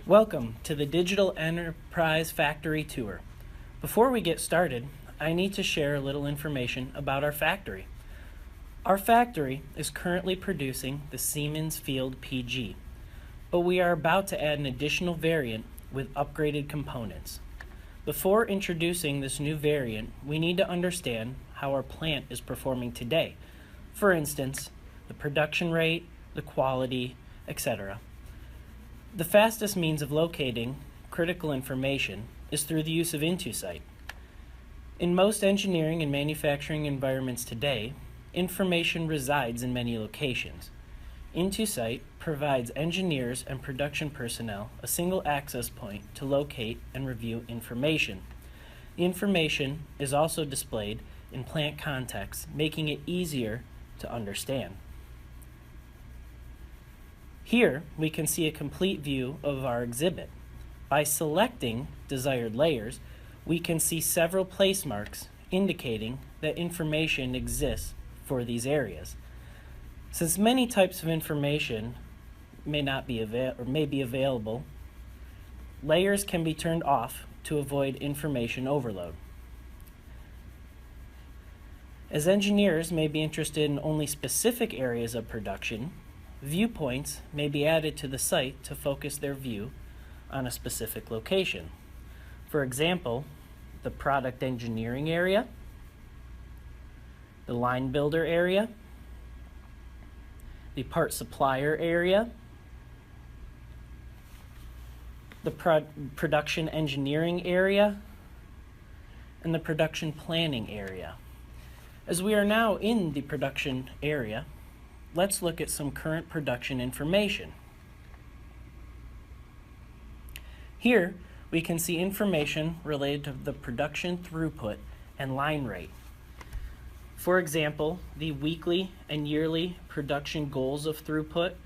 Welcome to the Digital Enterprise Factory Tour. Before we get started, I need to share a little information about our factory. Our factory is currently producing the Siemens Field PG, but we are about to add an additional variant with upgraded components. Before introducing this new variant, we need to understand how our plant is performing today. For instance, the production rate, the quality, etc. The fastest means of locating critical information is through the use of IntoSight. In most engineering and manufacturing environments today, information resides in many locations. IntoSight provides engineers and production personnel a single access point to locate and review information. The information is also displayed in plant context, making it easier to understand. Here, we can see a complete view of our exhibit. By selecting desired layers, we can see several place marks indicating that information exists for these areas. Since many types of information may be available, layers can be turned off to avoid information overload. As engineers may be interested in only specific areas of production, viewpoints may be added to the site to focus their view on a specific location. For example, the product engineering area, the line builder area, the part supplier area, the production engineering area, and the production planning area. As we are now in the production area, let's look at some current production information. Here, we can see information related to the production throughput and line rate. For example, the weekly and yearly production goals of throughput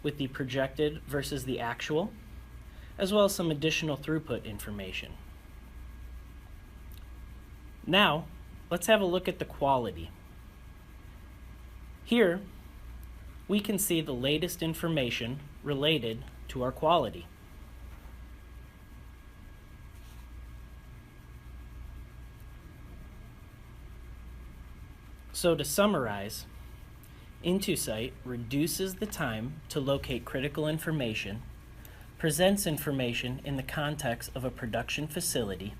with the projected versus the actual, as well as some additional throughput information. Now, let's have a look at the quality. Here, we can see the latest information related to our quality. So to summarize, IntoSight reduces the time to locate critical information, presents information in the context of a production facility,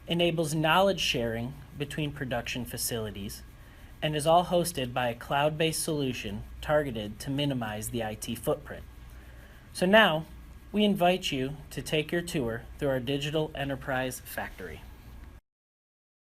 enables knowledge sharing between production facilities, and is all hosted by a cloud-based solution targeted to minimize the IT footprint. So now, we invite you to take your tour through our digital enterprise factory.